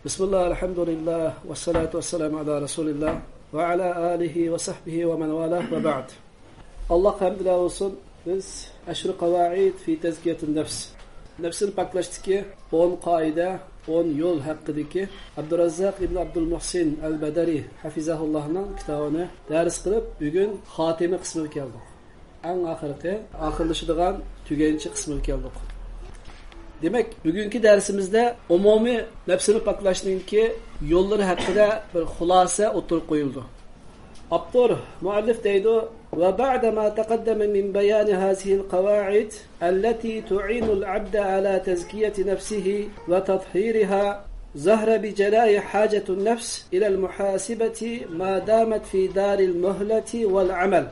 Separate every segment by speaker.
Speaker 1: Bismillah, elhamdülillah, ve salatu ve selamu ala Resulillah, ve ala alihi ve sahbihi ve men valah ve ba'd. Allah hamdülillah olsun, biz aşırı kavaid fi tezkiyetin nefs. Nefsini paklaştıki 10 kaide, 10 yol hakkıdaki Abdurrazzaq ibn Abdülmuhsin el-Bederi hafizahullah'ın kitabını ders kılıp bugün hatimi kısmı geldik. En ahırlaşıdığan tügenci kısmı geldik. Demek bugünkü dersimizde umumi nefsini paklaştığınki yolları hakkında bir hulasa oturup koyuldu. Abdur muallif deydi ve ba'da ma taqaddama min bayan hazihi'l qawa'id allati tu'inu al-'abda ala tezkiyeti nefsihi ve tathhiriha zahra bi cela'i hacetun nefs ila al-muhasibati ma damat fi daril muhlati vel-'amal.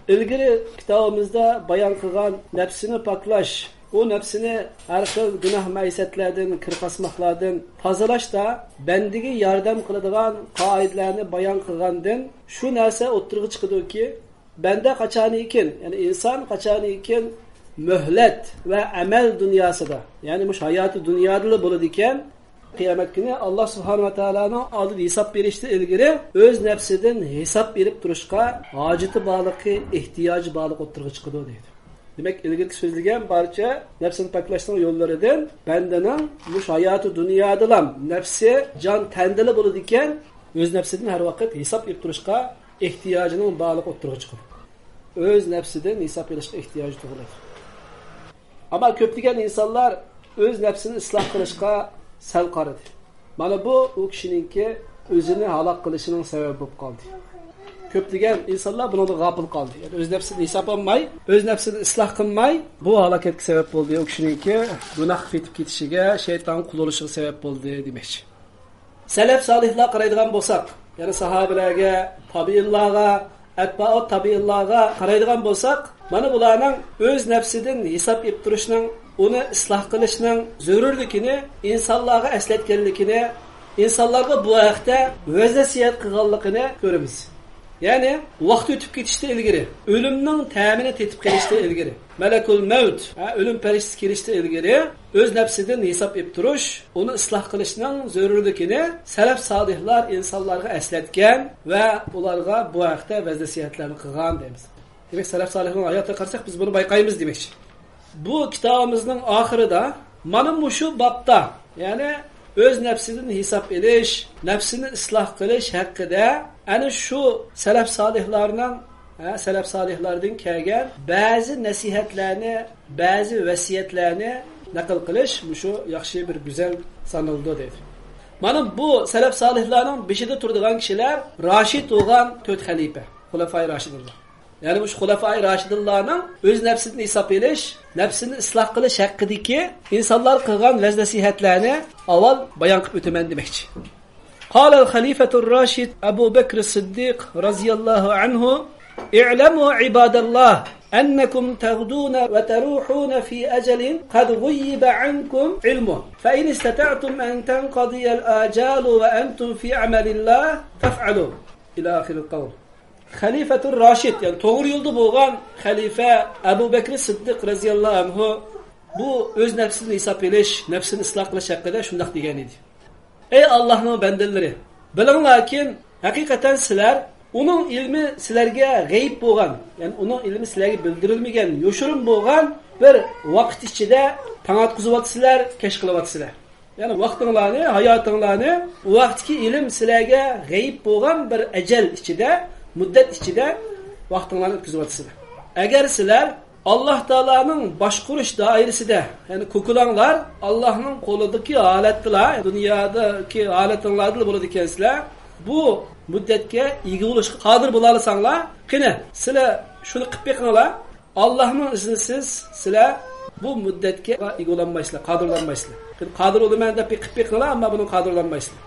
Speaker 1: İlgili kitabımızda bayan kılgan nefsini paklaş, o nefsini her xil günah meysetlerden, kırpasmaklardan tazalaş da bendigi yardım kılıdığan kaidelerini bayan kılgandın şu narsa oturgu çıkıdı ki bende kaçanı iken, yani insan kaçanı iken mühlet ve amel dünyasıda, yani bu hayatı dünyada buludu iken kıyamet günü Allah subhanahu wa ta'ala'nın adı hesap verişte ilgili öz nefsiden hesap verip duruşka acıtı bağlıkı, ihtiyacı bağlık oturgu çıkıdı deydi. Demek ilgili sözlügen parça nefsini paklaştırma yollarıdır. Bendenin bu hayatı dünyadalam nefsi can tendeli buludu iken öz nefsinden her vakit hesap verip duruşka ihtiyacının bağlık oturgu çıkıdı. Öz nefsiden hesap verişte ihtiyacı doğrudur. Ama köplügen insanlar öz nefsini ıslah kılışka sel qarıdı. Mana bu o kişininki özünü halak kılışının sebebi bulup kaldı. Köplügen insanlar buna da gafil kaldı. Yani öz nefsini hesap almay, öz nefsini ıslah kılmay bu halaketki sebep oldu. O kişininki günah fetip ketişige, şeytanın kul oluşuga sebep oldu demek. Selef salihler qaraydigan bolsak, yani sahabelerge, tabiillaga, etbaot tabiillaga qaraydigan bolsak, mana bularning öz nefsidan hesap ep turishning, onu ıslah kılışning zörürlükini, insanlarga esletkenlikini, insanlarga bu vaqtda vaziyat qilganligini göremiz. Yani vaqt ötüp ketişte ilgiri, ölümning ta'mini tetip kelishte ilgiri, malakul maut, ölüm periştisi kelishte ilgiri, öz nefsidan hesap ep turush, onu ıslah qilishning zörürlükini salaf salihlar insanlarga esletken ve ularga bu vaqtda vaziyatlarni qilgan deymiz. Demek salaf salihlarning hayotida qarasak biz bunu bayqaymiz demek. Bu kitabımızın ahırida mana şu babda, yani öz nefsinden hesap ediş, nefsini ıslah kılış hakkında ana şu selef salihlardan kelgan bazı nasihatlarni, bazı vasiyatlarni naql qilish şu yaxshi bir güzel sanıldı dedi. Mana bu selef salihlarning beshida turadigan kishilar Raşid bo'lgan 4 xalifa, Xulafai Raşidullah. Yani bu Xulafai Raşidullarning öz nefsinden hesap ediş, nefsini ıslah kılış hakkındaki insanlar kılgan nasihatlarni avval bayan qilib o'taman demoqchi. قال الخليفة الراشد أبو بكر الصديق رضي الله عنه اعلموا عباد الله أنكم تغدون وتروحون في أجل قد غيب عنكم علمه فإن استطعتم أن تنقضي الآجال وأنتم في عمل الله فافعلوا إلى آخر القول. Halifatur Raşid, yani doğru yolda bo'lgan halife Abu Bekr Siddiq radhiyallahu anhu bu öz nefsini hesap ediş, nefsini ıslah qilish haqida shundoq degan edi. Ey Allah'ın bendeleri, bilinglar ki hakikaten sizler onun ilmi sizlarga g'ayb bo'lgan, yani onun ilmi sizlarga bildirilmagan, yo'shirin bo'lgan bir vaqt ichida tanatqizyapsizlar, kesh qilyapsizlar. Yani vaqtinglarni, hayotinglarni bu vaqtki ilm sizlarga g'ayb bo'lgan bir ajal ichida, muddat ichida vaqtinglarni o'tkazyapsizlar. Agar sizlar Allah Teala'nın başkuruş dairesinde, yani kukulanglar Allah'ın kolundaki aletler, dünyadaki aletlerle burada dikensizler, bu müddetke iyi oluşa kadir bularsanlar, kine sizler şunu qilib beqinglar, Allah'ın iznisiz sizler bu müddetke iyi olanmaysizlar, kadirlanmaysizlar. Kadir olaman deb qilib beqinglar, ama bunun kadirlanmaysizlar.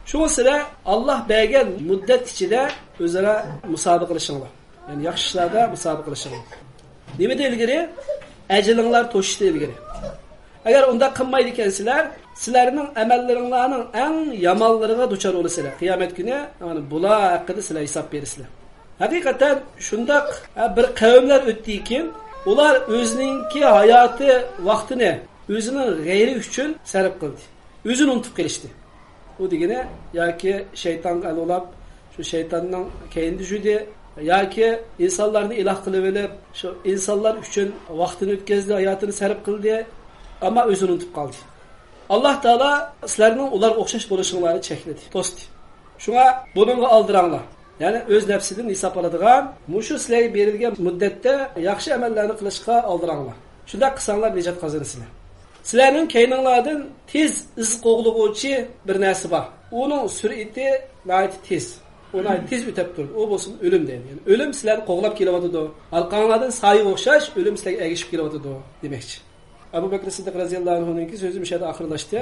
Speaker 1: Şu sizler Allah bergen müddet içinde özara musabaqa qilishinglar. Yani yaxshi ishlarda musabaqa qilishinglar. Nimede ilgili? Ecelinler toşuştu ilgili. Eğer onda kılmaydı ekansizler, sizlerinin amellerinizin en yamanlarına duçar olasizlar. Kıyamet günü yani bular hakkında sizler hesap verirsizler. Hakikaten şundak bir kavimler öttiğikin, ular özününki hayatı vaktini özünün gayri üçün sarf kıldı. Özünü unutup gelişti. u degani yoki shaytonga alolab shu shaytonning keyindi judi yoki insonlarni iloh qilib olib shu insonlar uchun vaqtini o'tkazdi, hayotini sarf qildi, ammo o'zini unutib qoldi. Alloh taolo sizlarning ularga o'xshash bo'lishinglarni chekladi, to'sdi. Shunga buningga oldiranglar. Ya'ni o'z nafsidan hisob oladigan, mushu sizlarga berilgan muddatda yaxshi amallarni qilishga oldiranglar. Shunda qilsanglar najot qozonasizlar. Sizlarning keyninglardan tez iz qo'g'lig'uvchi bir narsa bor. Uning sur'ati g'oyat tez. Uni tez o'tib turdi. U bo'lsin o'lim deydi. Ya'ni o'lim sizlarni qo'g'lab kelyotdi. Alqonlardan sayi o'xshash o'lim sizlarga egishib kelyotdi demoqchi. Abu Bakr Siddiq radhiyallohu anhuning so'zi mishada oxirlashdi.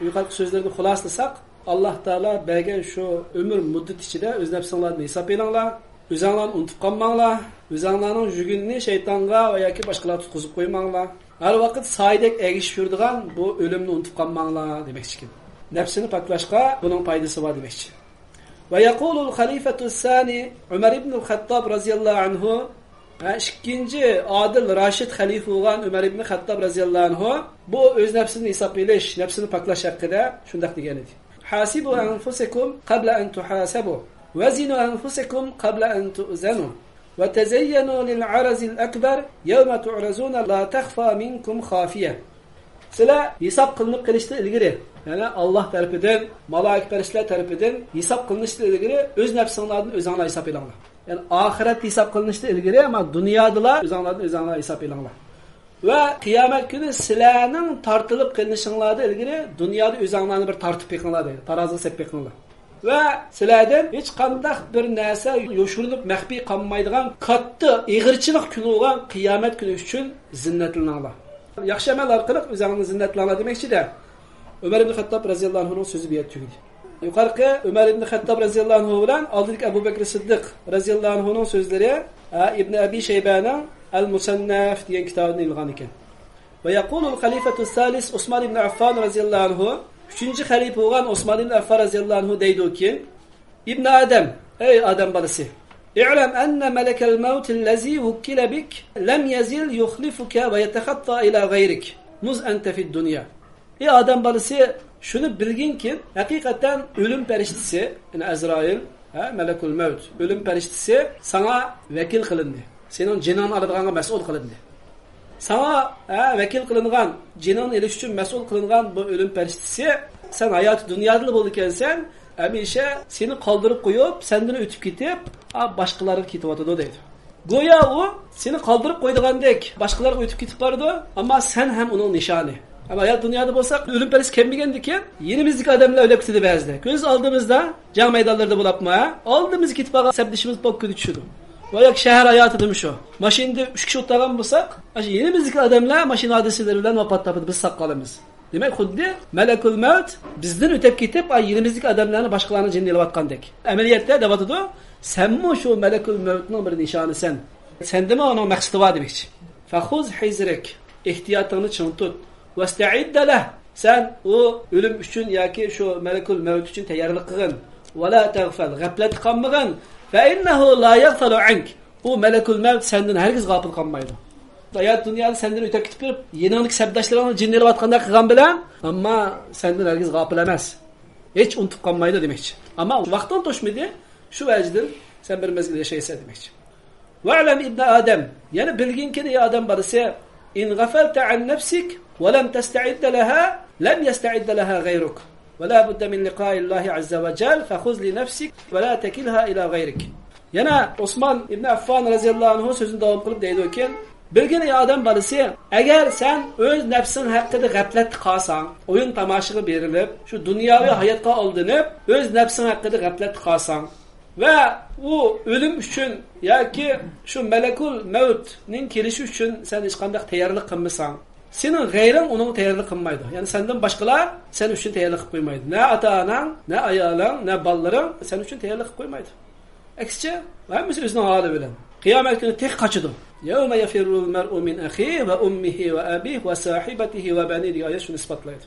Speaker 1: Yuqorqi so'zlarni xuloslasak, Alloh taolo bergan shu umr muddat ichida o'z nafsinglarni hisob qilinglar, o'zinglarni unutib qolmanglar, o'zinglarning yugunni shaytonga va yoki boshqalar tutqizib qo'ymanglar. Har vaqt soydek egishib yuradigan bu o'limni unutib qolmanglar demoqchi. Nafsini paklashga buning foydasi bor demoqchi. Va yaqulul xalifatu sani Umar ibn al-Xattob radhiyallohu anhu, ikkinchi adil Rashid xalifa bo'lgan Umar ibn Xattob radhiyallohu anhu bu o'z nafsini hisob qilish, nafsini paklash haqida shunday degan edi. Hasibu anfusakum qabla an tuhasabu wazinu anfusakum qabla an tu'zanu wa tazayyanu lil 'araz al-akbar yawma tu'razuna la takhfa minkum khafiya. Sizlar hisob qilinib qilishdan ilgari, ya'ni Alloh tarafidan, malaik farishtalar tarafidan hisob qilinishdan ilgari o'z nafsinglarni o'zinglar hisob qilinglar. Yani ahiret hesap kılınışta ilgili ama dünyadalar özanlardan hesap edinler. Ve kıyamet günü sizlerinin tartılıp kılınışınlarda ilgili dünyada özanlarını bir tartıp yakınlar deydi. Tarazı sep yakınlar. Ve sizlerden hiç kandak bir neyse yoşurunup mehbi kalmaydıgan kattı, eğirçilik günü olan kıyamet günü için zinnetlenirler. Yaxşı amel arkalık özanlarını zinnetlenirler demekçi de Ömer ibn Xattab raziyallahu anh'ın sözü bir yetüydü. Yukarıki Ömer ibn Xattab radhiyallahu anhu bilan oldingi Abu Bakr Siddiq radhiyallahu anhuning so'zlari Ibn Abi Shaybaning Al-Musannaf degan kitobini ilg'an ekan. Va yaqulu al-xalifatu salis Usmon ibn Affon radhiyallahu anhu, 3-chi xalifa bo'lgan Usmon ibn Affon radhiyallahu anhu deydi-ki, Ibn Adam, ey Adam bolasi, i'lam anna malakal maut allazi wukkila bik lam yazil yukhlifuka va yatakhatta ila ghayrik muz anta fid dunya. Ey Adam bolasi, şunu bilginki hakikaten ölüm periştisi, yani Azrail, melekul mevt, ölüm periştisi sana vekil kılındı. Senin cinan alıdığına mesul kılındı. Sana vekil kılıngan, cinan eliş için mesul kılıngan bu ölüm periştisi, sen hayatı dünyada bulurken sen, emişe seni kaldırıp koyup, senden ötüp gidip, başkaları kitip atıdı deydi. Goya o, seni kaldırıp koyduğundaki başkaları ötüp gidip vardı, ama sen hem onun nişanı. Ama ya dünyada olsak ölüm perisi kemmigendi ki yenimizdeki adamlar öyle kutidi bezdi. Göz aldığımızda can meydanlarında bulapmaya aldığımız kitaba sebdişimiz bok kötü düşürdü. Veya şehir hayatı demiş o. Maşinde 3 kişi otaran bulsak yenimizdeki adamlar maşin hadiselerinden vefat tapıdı biz sakkalımız. Demek xuddi melekul mevt bizden ötep gidip yenimizdeki adamlarını başkalarına cinni yalavatkandık. Ameliyette devatıdı. Sen mi şu melekul mevtinin bir nişanı sen? Sende mi onun maksıdı var demek. Fahuz hizrek. İhtiyatını çın tut. وَاسْتَعِدَّ لَهُ. Sen o ölüm için yaki şu melekul mevt için tayarlık kılın. وَلَا تَغْفَلْ. Gaflet kalmagın. فَاِنَّهُ لَا يَغْفَلُ عَنْكِ. O melekul mevt senden herkes gafil kalmaydı. Hayat dünyada senden öte gitip bir yenilik sebdaşlarına cinleri vatkanda kıgan bile ama senden herkes gafil emez. Hiç unutup kalmaydı demek. Ama vaktan toşmadı şu vecdir sen bir mezgil yaşaysa demek. وَعْلَمْ İbn Adem. Yani bilgin ki ya adam barısı in غَفَلْتَ عَنْ نَفْسِكَ وَلَمْ تَسْتَعِدَّ لَهَا لَمْ يَسْتَعِدَّ لَهَا غَيْرُكَ وَلَا بُدَّ مِنْ لِقَاءِ اللّٰهِ عَزَّ وَجَلَّ فَخُذْ لِنَفْسِكَ وَلَا تَكِلْهَا إِلَى غَيْرِكَ. Yana Osman ibn Affan radhiyallahu anhu sözünü devam kılıp deydi ki, bilgin ey adam balası, eğer sen öz nefsin hakkında gaflet kalsan, oyun tamaşığı berilip, şu dünyavi hayatga aldanıp, öz nefsin hakkında gaflet kalsan ve o ölüm için ya ki şu melekul mevt'nin kelişi için sen hiç qanday tayarlık kılmasan, senin gayrin onun tayarlık kılmaydı. Yani senden başkalar sen için tayarlık koymaydı. Ne ata-anan, ne ayalan, ne balların sen için tayarlık koymaydı. Aksice, hemisi özünün hali bilen. Kıyamet günü tek kaçıdı. يَوْمَ يَفِرُّ الْمَرْءُ مِنْ أَخِيهِ وَأُمِّهِ وَأَبِيهِ وَسَاحِبَتِهِ وَبَنِيهِ diye ayet şunu ispatlaydı.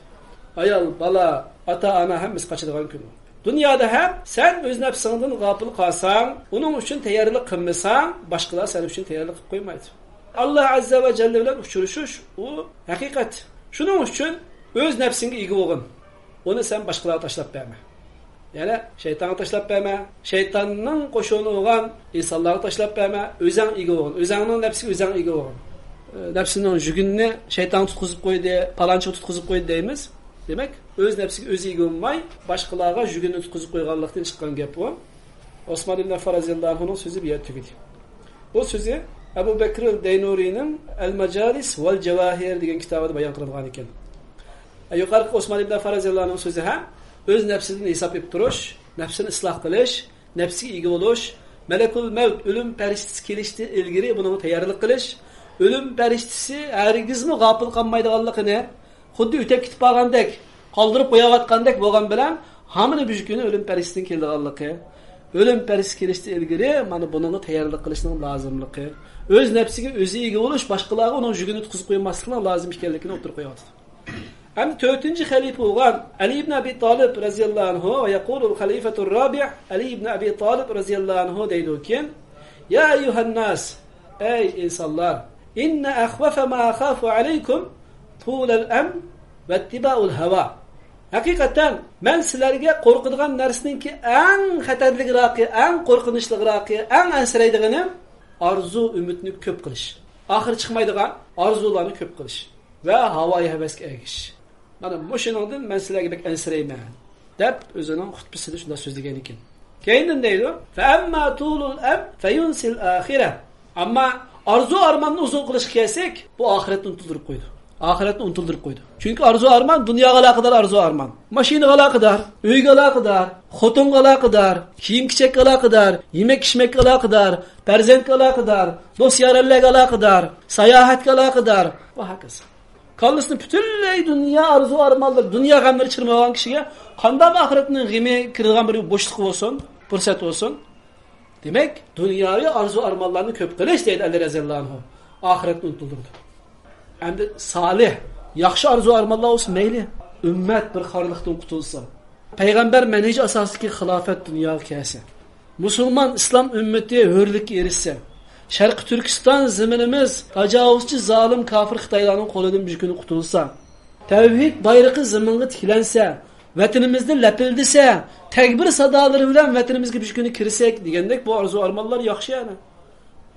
Speaker 1: Ayal, bala, ata, ana hemisi kaçıdığın günü. Dünyada hem sen öz nefsinden gafil kalsan, onun için tayarlık kılmasan, başkalar senin için tayarlık koymaydı. Allah Azze ve Celle ile uçuruşuş, o hakikat. Şunun için öz nefsine ilgi olun. Onu sen başkalara taşlap verme. Yani şeytanı taşlap berme, şeytanның qoşunu olan insanları taşlap berme, özəng igi olun. Özəngnin nefsi özəng igi olun. Nefsinin jügününü şeytan tutkuzub koydu, palançı tutkuzub koydu deyimiz. Demek öz nefsiga özü igi olmay, başqalarga jügününü tutkuzub koyganlıqdan çıqqan gap bu. Osman ibn Affan radhiyallahu anhu'nun sözü bir yer tügedi. Bu sözü Ebu Bekir el-Deynuri'nin El-Macalis vel-Cevahir degan kitabida bayon qilingan ekan. Yuqorqi Osman ibn Affan radhiyallahu anhu'nun sözü ham öz nefsidan hesap etib turish, nefsini isloh qilish, nefsiga ega bo'lish, malakul mevt o'lim farishtasi kelishdan ilgari buni tayyorlik qilish, o'lim farishtasi hargizmi g'ofil qolmaydiganligini, xuddi o'tib ketib qolgandek, qoldirib qo'yayotgandek bo'lgan bilan hamini bu kuni o'lim farishtadan keldiganligi, o'lim farishtaси kelishdan ilgari mana bunga tayyorlik qilishning lozimligi, o'z nefsiga o'zi ega bo'lish, boshqalarga uning yugini tutqizib qo'ymaslikning lozim ekanligini o'tirib qo'yapti. Hem 4. halife olan Ali ibn Abi Talib radhiyallahu anhu ve yaqulu al-halifetur rabi' Ali ibn Abi Talib radhiyallahu anhu deydikken ya eyyuhan nas ey insanlar inne akhwafa ma akhafu alaykum tulal am ve ittiba'ul hawa. Hakikaten men sizlarga qo'rqadigan narsaningki eng xatarliroqi, eng qo'rqinchliroqi, eng ansiraydigani arzu umidni ko'p qilish. Oxir chiqmaydigan arzularni ko'p qilish ve havoyi havasga ergish. Mana mushuningdan men sizlarga bek ansirayman deb o'zining xutbasida shunday so'zlagan ekan. Keyin deydi: "Fa amma tulul am fayunsil akhirah." Amma arzu armanni uzun qilish kelsak, bu oxiratni unuttirib qo'ydi. Oxiratni unuttirib qo'ydi. Chunki arzu arman dunyoga aloqador arzu arman. Mashinaga aloqador, uyga aloqador, xotinga aloqador, kiyim-kechakka aloqador, yemek-ichmakka aloqador, farzandga aloqador, do'st-yaronlarga aloqador, sayohatga aloqador va hokazo. Kallasını bütünley dünya arzu armanlar, dünya gamları çırmayan kişiye qanday ahiretinin g'imi kirgan bir boşluk olsun, fırsat olsun. Demek dünyayı arzu armanlarını köp qilish deydi Ali raziyallahu anhu. Ahiretni unutulurdu. Endi salih, yaxshi arzu armanlar olsun meyli. Ümmet bir xarlıqdan qutulsa. Peygamber menheci asasındaki xilafet dünya kelsa. Müslüman İslam ümmeti hürlükke erişse. Şarkı Türkistan zeminimiz tacavuzchi zalim kafir Xitoylarning qo'lidan bir kuni qutulsa, tavhid bayrog'i zaminga tiklansa, vatanimizda lapildisa, takbir sadolari bilan vatanimizga bir kuni kirsak degandek bu arzu armonlar yaxshi yana.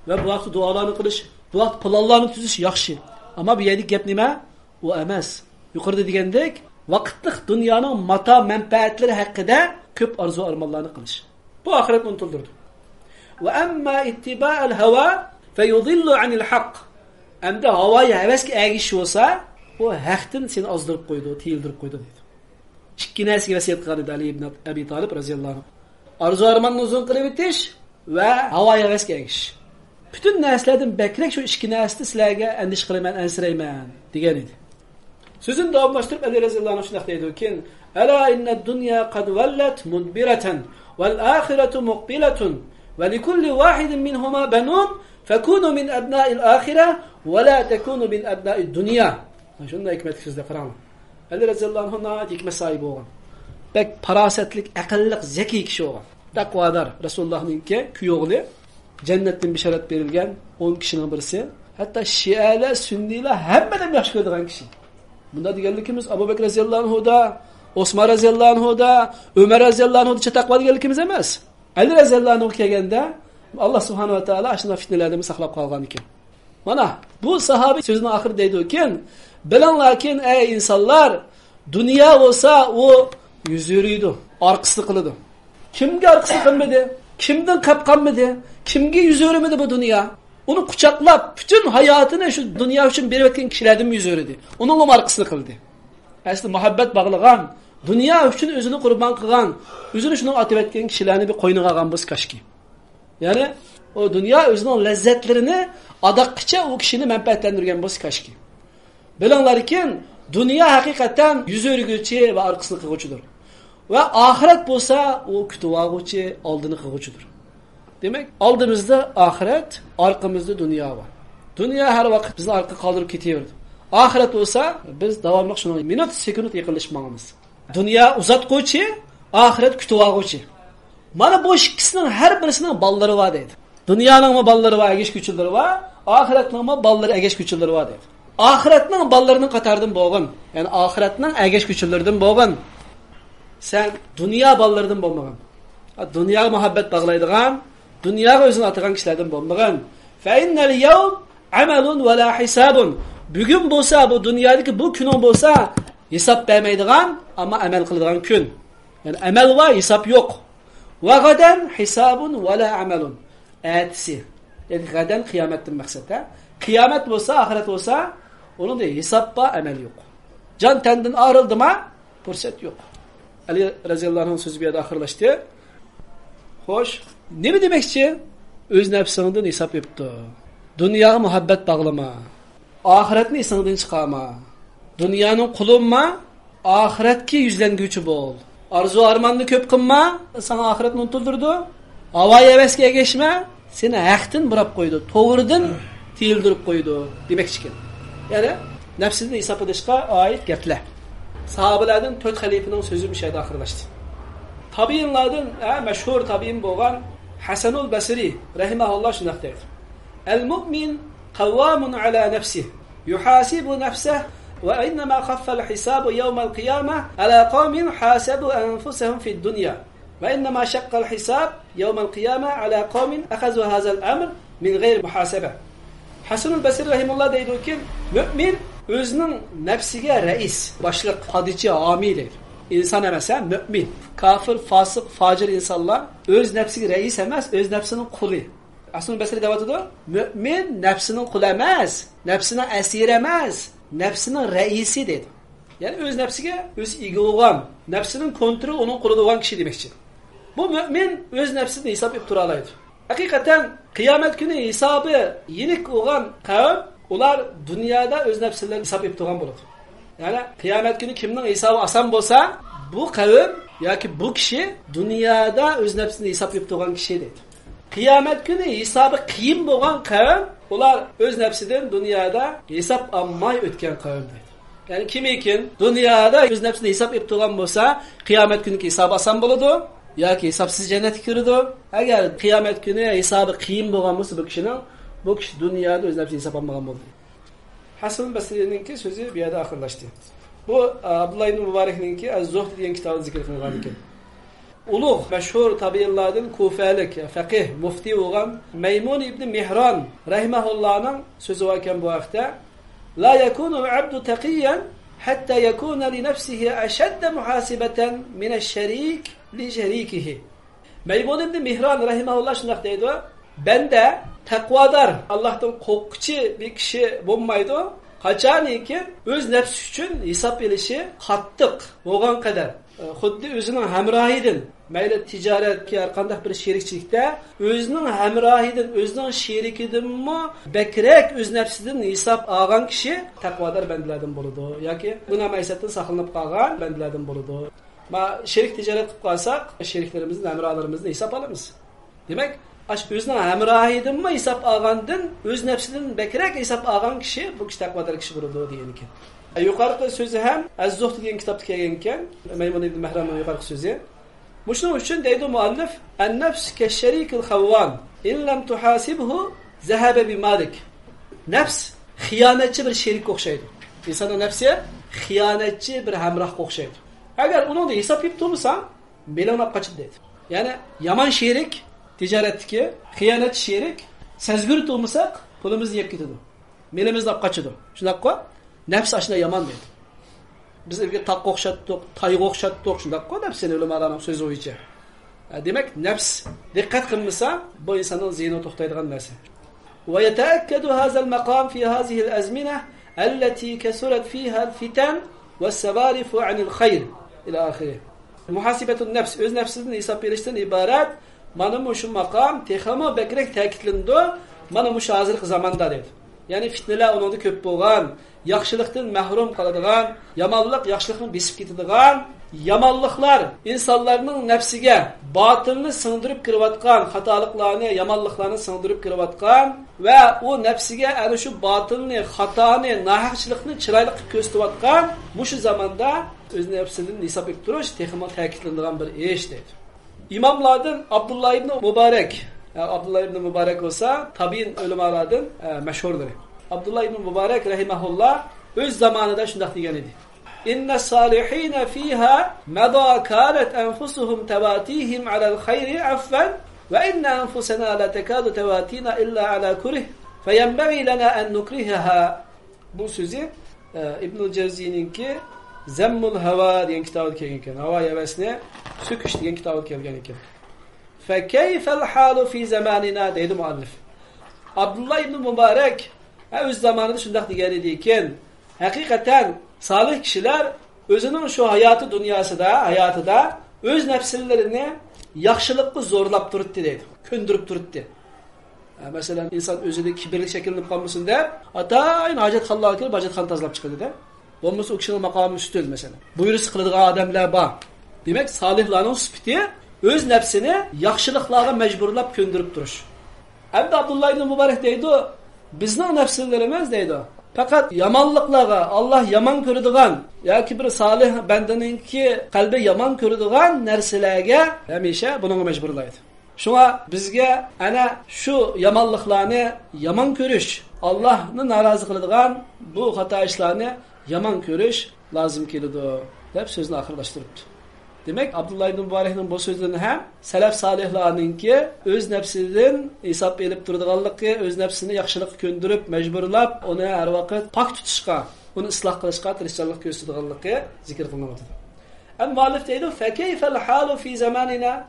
Speaker 1: Va bu vaqt duolarni qilish, bu vaqt planlarni tuzish yaxshi. Ammo bu yerlik gap nima? U emas. Yuqorida degandek, vaqtlik dunyoning mata manfaatlari haqida ko'p arzu armonlarni qilish. Bu oxiratni unutuldirdi. وأما اتباع الهوى فيضل عن الحق. Amda havaya hevesga ergish olsa, o haqdan seni azdırıp qo'ydi, tiyildirib qo'ydi dedi. Ikki narsaga vasiyat qildi Ali ibn Abi Talib radhiyallahu anhu. Arzu armanni uzun qilib o'tish va havaya hevesga ergish. Bütün narsalardan bekrak shu ikki narsani sizlarga andish qilaman, ansirayman degan edi. Sözün davomlashtirib Ali radhiyallahu anhu shunday deydi ekan: "Ala inna ad-dunya qad wallat mudbiratan wal akhiratu muqbilatun." وَلِكُلِّ وَاحِدٍ مِّنْهُمَا بَنُونَ فَكُونُوا مِنْ أَبْنَاءِ الْآخِرَةِ وَلَا تَكُونُوا مِنْ أَبْنَاءِ الدُّنْيَا. Şunda hikmet sözde Kur'an. Ali radhiyallahu anhu hikmet sahibi olan. Pek parasetlik, akıllık, zeki kişi olan. Takvadar Resulullah'ınki kuyuğlu. Cennetten bişaret verilgen 10 kişinin birisi. Hatta Şialar, Sünniler hemmeden yaxşı gördüğün kişi. Bunda diğerlikimiz Abu Bekir radhiyallahu anhu'da, Osman radhiyallahu anhu'da, Ömer radhiyallahu anhu'da takva diğerlikimiz emez. Ali radhiyallahu anhu kelganda Allah subhanahu va taolo ashuna fitnalardan saqlab qolgan ekan. Mana bu sahabi sözünün axir deydi ekan, "Bilinglarkin ey insonlar, dunyo bo'lsa u yuz yuriydi, orqasini qiladi. Kimga orqasini qilmadi? Kimdan qapqanmadi? Kimga yuz yurmadi bu dunyo? Uni quchoqlab, bütün hayotini shu dunyo uchun berib o'tgan kishilardan yuz yurdi. Uning orqasini qildi. Asli muhabbat bog'lagan, dunyo uchun o'zini qurbon qilgan, o'zini shuni otib etgan kishilarni bir qo'yniga olgan biz kashki. Ya'ni o dunyo o'zining lazzatlarini adoqqicha u kishini manfaatlantirgan biz kashki. Bilinglarkin, dunyo haqiqatan yuz o'rguvchi va orqasini qilguvchidir. Va oxirat bo'lsa, u kutib olguvchi, oldini qilguvchidir. Demak, oldimizda oxirat, orqamizda dunyo bor. Dunyo har vaqt bizni orqa qoldirib ketaveradi. Oxirat bo'lsa, biz davomli shuni minut sekund yaqinlashmoqmiz. Dunyo uzatquvchi, oxirat kutib olguvchi. Mana bu ikkisining har birisining ballari bor deydi. Dunyoning ballari va agish kuchilari va oxiratning ballari agish kuchilari bor deydi. Oxiratning ballarining qatoridan bo'lgan, ya'ni oxiratning agish kuchilaridan bo'lgan. Sen dünya ballarından bolmagan. Dünya muhabbet bağlaydigan, dünya özünü atagan kişilerden bolmagan. Fe innel yevm amelun ve la hisabun. Bugün bolsa, bu dünyadaki bu günün bolsa hesap vermeydigan ama amel kıldigan gün. Yani amel var, hesap yok. Ve gaden hisabun ve la amelun. Ertesi. Yani gaden kıyametten maksat. Kıyamet bolsa, ahiret bolsa onun da hesap var, amel yok. Can tenden ayrıldı mı fırsat yok. Ali radıyallahu anh'ın sözü bir yerde ahırlaştı. Hoş. Ne mi demekçi? Öz nefsinden hesap yaptı. Dünyaya muhabbet bağlama. Ahiretini insandan çıkarma. Dünyanın kulunma. Ahiretki yüzlengücü bol. Arzu armanını köp kılma. Sana ahiretini unutuldurdu. Havaya hevesке geçme. Seni haktin bırak koydu. Toğurdun tiyildirip koydu. Demekçi. Yani nefsini hesap edişke ait gepler. Sahabelerden 4 halifenin sözü bir şeyde ahırlaştı. Tabiinlardan meşhur tabiin boğan Hasanul Basri rahimahullah şundak deyir. El-mu'min kavvamun ala nefsih yuhasibu nefseh ve innema khaffel hisabu yevmel kıyameh ala kavmin hasabu enfusehum fid dunya ve innema şakkal hisab yevmel kıyameh ala kavmin ekhazu hazel emr min gayr muhasebe. Hasanul Basri rahimahullah deyir ki mü'min özünün nefsige reis, başlık, hadici, amili. İnsan emese mü'min. Kafir, fasık, facir insanlar öz nefsige reis emez, öz nefsinin kulu. Hasan-ı Basri devat ediyor. Mü'min nefsinin kulu emez, nefsine esir emez, nefsinin reisi dedi. Yani öz nefsige öz igi olan, nefsinin kontrolü onun kulu olan kişi demek için. Bu mü'min öz nefsini hesap yapıp duralaydı. Hakikaten kıyamet günü hesabı yenik olan kavim, ular dünyada öz nefsinden hesap yapıp durgan болады. Yani kıyamet günü kimnin hesabı asan bolsa, bu kavim yoki bu kişi dünyada öz nefsini hesap yapıp durgan kişi dedi. Kıyamet günü hesabı qiyin bolgan kavim, ular öz nefsinden dünyada hesap almay ötken kavim dedi. Yani kimikin dünyada öz nefsini hesap yapıp durgan bolsa, kıyamet günü hesabı asan boladı. Yoki hesapsız cennete kirdi. Eğer kıyamet günü hesabı qiyin bolgan bolsa bu kişinin, bu kişi dünyada öz nefsini hesap almagan boldu. Hasan-ı Basri'ninki sözü bir yerde ahırlaştı. Bu Abdullah ibn Mübarek'ninki Az-Zuhd diyen kitabı zikir kılıngan ekan. Ulug, meşhur tabiinlardan Kufalik, faqih, mufti olan Meymun ibn Mihran rahimahullah'ın sözü varken bu hafta la yakunu abdu taqiyan hatta yakuna li nefsihi ashadda muhasibeten min eş-şerik li şerikihi. Meymun ibn Mihran rahimahullah şundak deydi. Bende takvadar, Allah'tan korkucu bir kişi bulmaydı. Kaçani ki öz nefsi için hesap edişi kattık. Oğan kadar. Xuddi özünün hemrahidin. Meyle ticaret ki arkandaq bir şerikçilikte özünün hemrahidin, özünün şerikidin mi bekrek öz nefsidin hesap ağan kişi takvadar bendilerden boludu. Yaki buna meysetten saklanıp kalgan bendilerden boludu. Ma şerik ticaret kılıp kalsak şeriklerimizin, hemrahlarımızın hesap alırız. Demek özünün hemrahidin mi hesap ağandın, öz nefsidin bekrek hesap ağan kişi bu kişi takvadar kişi buludu diyen ki. Yukarıda sözü hem Az-Zuhd diyen kitapta kelgenken Meymun ibn Mihran'ın yukarıda sözü. Muşnun için deydi muallif en-nefs keşşerikil havvan in lem tuhasibhu zehebe bimalik. Nefs xiyanetçi bir şerik okşaydı. İnsanın nefsi xiyanetçi bir hemrah okşaydı. Eğer onu da hesap yapıp durursan belanap kaçıp deydi. Yani yaman şerik ticaretteki xiyanet şerik sezgür tutmasak pulumuzu yiyip gidiyordu. Melimiz ap kaçıdı. Şundak koy. Nefs aşına yaman deydi. Biz evge tak okşattık, tayı okşattık. Şundak koy nefsini ölüm adamın sözü oyunca. Demek nefs dikkat kılmasa bu insanın zihni tohtaydıgan nerse. Ve yeteekkedu hazel makam fi hazihil azmine elleti kesuret fiha fitan ve sebarifu anil hayr ila ahiri. Muhasibetun nefs, öz nefsinin hesap verişten ibaret. Manı şu makam tehama bekrek tekitlindi. Manı şu hazırlık zamanda dedi. Yani fitneler onun da köp bolgan, yaxşılıktan mahrum kaladigan, yamanlık yaxşılıkni besip ketadigan, yamanlıklar insanların nefsiga batılını sındırıp kirivatgan, hatalıklarını, yamanlıklarını sındırıp kirivatgan ve o nefsiga ana şu batılını, hatani, nahaqçılıkni çıraylı köstüvatgan, bu şu zamanda öz nefsinin hesap edip duruş tehama tekitlendigan bir iş dedi. İmamlardan Abdullah ibn Mübarek, Abdullah ibn Mübarek olsa tabiin ölümalardan meşhurdur. Abdullah ibn Mübarek rahimahullah öz zamanında şundak degan idi. inne salihine fiha meda kâlet enfusuhum tevatihim alel hayri affen ve inne enfusena la tekadu tevatina illa ala kurih feyenbeği lena en nukrihaha. Bu sözü İbn-i Cevzi'ninki Zemmul Hava diyen kitabı kelgen. Hava hevesine söküş diyen kitabı kelgen iken. Fekeyfel halu fi zamanina deydi muallif. Abdullah ibn Mübarek öz zamanında şundak digeriyken hakikaten salih kişiler özünün şu hayatı hayatıda öz nefsillerini yaxşılıklı zorlap duruttu deydi. Köndürüp duruttu. Mesela insan özünü kibirli şekilde kalmasın der. Atayın hacetxanlığa gelip hacetxanı tazlap çıkıyor der. Olmasa o kişinin makamı üstül mesela. Buyuru sıkıldığı adamlar var. Demek salihlerin sıfiti öz nefsini yaxşılıklara mecburlap köndürüp duruş. Hem de Abdullah ibn Mübarek deydi o. Bizning nefslerimiz deydi o. Fakat yamanlıklara Allah yaman körüdüğün ya ki bir salih bendeninki kalbi yaman körüdüğün nerselerge hemişe bunu mecburlaydı. Şuna bizge ana şu yamanlıklarını yaman körüş Allah'ını narazı kıldığın bu hata işlerini yaman körüş lazım kelidi deb sözünü ahırlaştırıptı. Demek Abdullah ibn Mübarek'in bu sözlerini hem selef salihlarınki öz nefsinden hesap elip durduğanlığı, öz nefsini yaxşılık köndürüp, mecburlap, onu her vakit pak tutuşqa, onu ıslah kılışqa, tirişçanlık gösterdiğanlığı zikir kılınmadı. Hem muallif deydi, فَكَيْفَ الْحَالُ فِي زَمَانِنَا.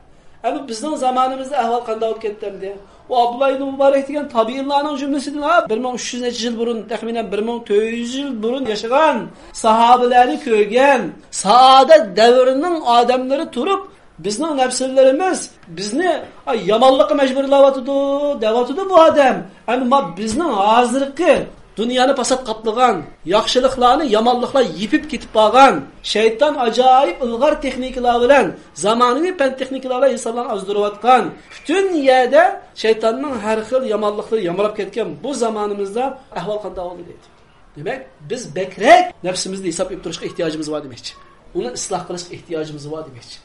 Speaker 1: Hem bizden zamanımızda ahval qanday olup ketdi. O Abdullah ibn Mübarek degan tabiinlarning cümlesidir. 1300 yıl burun, taxminan 1400 yıl burun yaşagan sahabeleri ko'rgan, saadet devrinin adamları turup bizning nefslerimiz bizni yamanlıkka mecburlawatydi, dewatydi bu adam. Ama bizning hozirgi dünyani pasat qaplagan, yaxşılıklarını yamanlıklar yipip ketip bağan, şeytan acayip ılgar texnikalar bilen, zamanını pen texnikalarla insanlarni azdırıvatgan, bütün yerde şeytanın her xil yamanlıkları yamalap ketken bu zamanımızda ahval qanday oldu deydi. Demek biz bekrek nefsimizde hesap edip duruşqa ihtiyacımız var demekçi. Onu ıslah qilishga ihtiyacımız var demekçi.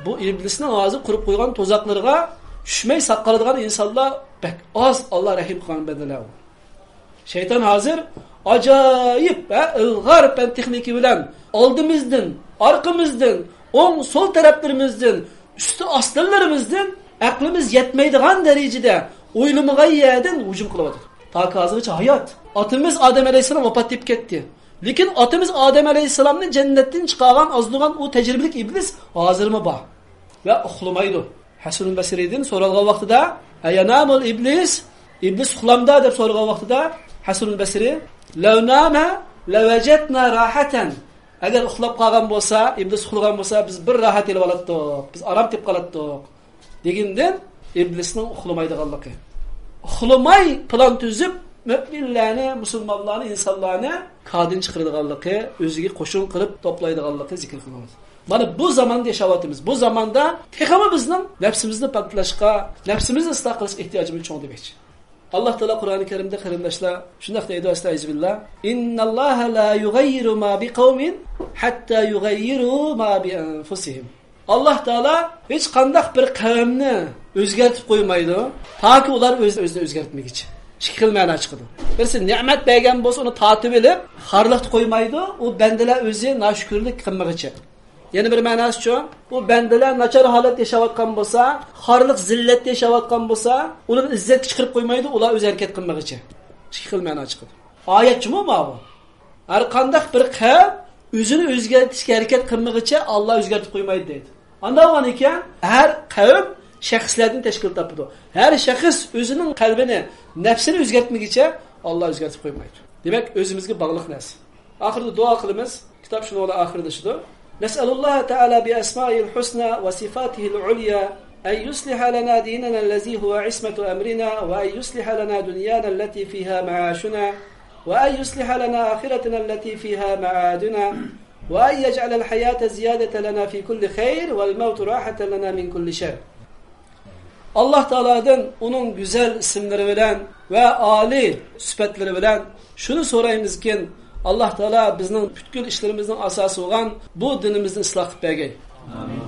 Speaker 1: Bu iblisning ağzı qurup qo'ygan tozaqlarga tushmay saqlanadigan insonlar bek az Allah rahim qilgan bandalar. Şeytan hazır acayip ılgar pen texniki bilen aldımızdan, arkamızdan, on sol taraflarımızdan, üstü aslanlarımızdan aklımız yetmeydiğin derecede oylamağa yerden hücum kılamadık. Ta ki hazırca hayat. Atımız Adem Aleyhisselam vefat edip gitti. Lakin atımız Adem Aleyhisselam'ın cennetten çıkaran azlıgan o tecrübelik iblis hazır mı bah? Ve uxlamaydı. Hasan-ül Basri'den sorulgan vaxtida ayanamul iblis uxlamda deb sorulgan vaxtida Hasan-ül Basri "Law nama lawajadna rahatan." Agar uxlab qolgan bo'lsa, iblis uxlagan bo'lsa, biz bir rahat elib olatdik. Biz aram tep qolatdik. Degandan iblisning uxlamaydiganligi. Uxlamay plan tuzib müminlarni, musulmonlarni, insonlarni qadin chiqiradiganligi, o'ziga qo'shin qilib toplaydiganligi zikr qilinadi. Mana bu zamanda yaşavatımız. Bu zamanda texama bizning nafsimizni paklashga, nafsimizni isloh qilish ehtiyojimiz cho'ng demekchi. Allah Teala Kur'an-ı Kerim'de kırımdaşlar şundak deydi estağfirullah. İnnallaha la yugayyiru ma biqavmin hatta yugayyiru ma bi enfusihim. Allah Teala hiç qandaq bir kavmni o'zgartib qo'ymaydi, taki ular o'zini o'zgartmak uchun. Ikki ma'no chiqadi. Birisi ne'mat bergan bo'lsa, uni tatib elib, xarliqni qo'ymaydi, u bandalar o'zi noshukirlik qilmoqchi. Yeni bir ma'nosi şu, bu bandalar nachar holat yashayotgan bo'lsa, xorliq zillatda yashayotgan bo'lsa, uning izzati chiqarib qo'ymaydi, ular o'z harakat qilmoqchi. Ikki xil ma'no chiqadi. Oyatchimi bu? Har qandaq bir qavm o'zini o'zgartirishga harakat qilmoqchi, Alloh o'zgartirib qo'ymaydi deydi. Ondan ekan, har qavm shaxslardan tashkil topadi. Har shaxs o'zining qalbini, nafsini o'zgartmoqchi, Alloh o'zgartirib qo'ymaydi. Demak, o'zimizga bog'liq narsa. Oxirida duo qilamiz. Kitob shuni ola oxirida shudir. نسأل الله تعالى بأسمائه الحسنى وصفاته العليا أن يصلح لنا ديننا الذي هو عصمة أمرنا وأن يصلح لنا دنيانا التي فيها معاشنا وأن يصلح لنا آخرتنا التي فيها معادنا وأن يجعل الحياة زيادة لنا في كل خير والموت راحة لنا من كل شر. Allah Teala'dan onun güzel isimleri bilen ve âli sıfatları bilen şunu sorayımız ki Allah Teala bizning bütün işlerimizin asası olan bu dinimizni ıslah qilib bergay. Amin.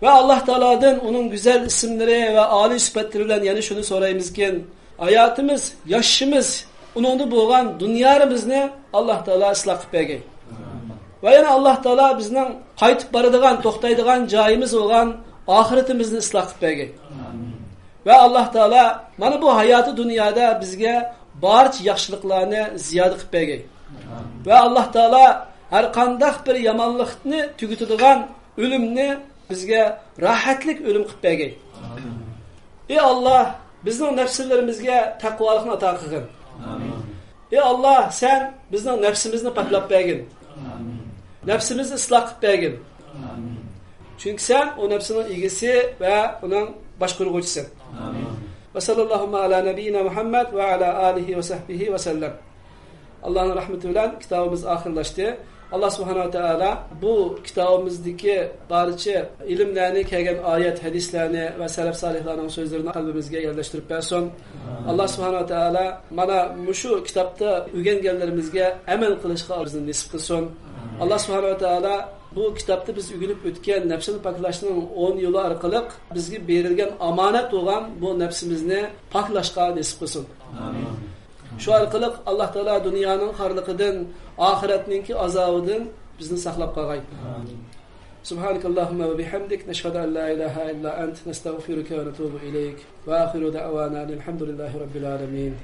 Speaker 1: Ve Allah Teala'dan onun güzel isimleri ve âli sıfatları bilen yani şunu sorayımız ki hayatımız, yaşımız, onun da boğan dünyamızı Allah Teala ıslah qilib bergay. va yana Alloh taolo bizning qaytib boradigan, to'xtaydigan joyimiz bo'lgan oxiratimizni isloh qilib bergay. Va Alloh taolo mana bu hayoti dunyoda bizga barcha yaxshiliklarni ziyoda qilib bergay. Va Alloh taolo har qanday bir yomonlikni tugutadigan o'limni bizga rohatlik o'lim qilib bergay. Ey Alloh, bizning nafslarimizga taqvolikni ato qilgin. Ey Alloh, sen bizning nafsimizni paklab bergin. Nafsimizni isloh qilib bergin. Chunki sen o nafsining egisi va uning boshqaruvchisi. Va sallallohu ala nabiyina Muhammad va ala alihi va sahbihi va sallam. Allohning rahmati bilan kitobimiz oxirlashdi. Allah subhanahu wa ta'ala bu kitabimizdeki barcha ilimlarni, kelgan oyat, hadislarni va salaf solihlarning so'zlarini qalbimizga yerlashtirib bersin. Allah subhanahu wa ta'ala mana shu kitobda o'rganganlarimizga amal qilishga bizni nasib qilsin. Allah subhanahu wa ta'ala bu kitobda biz o'rganib o'tgan nafsini poklashning 10 yo'li orqali bizga berilgan omonat bo'lgan bu nafsimizni poklashga nasib qilsin. Amin. Şu arqılıq Allah Teala dünyanın xarlıqıdan, ahiretninki azabidan bizni saqlab qalğay. Subhanakallahumma ve bihamdik, neşhadu en la ilaha illa ent, nestağfiruke ve netubu ileyk. Ve ahiru da'wana elhamdülillahi rabbil alamin.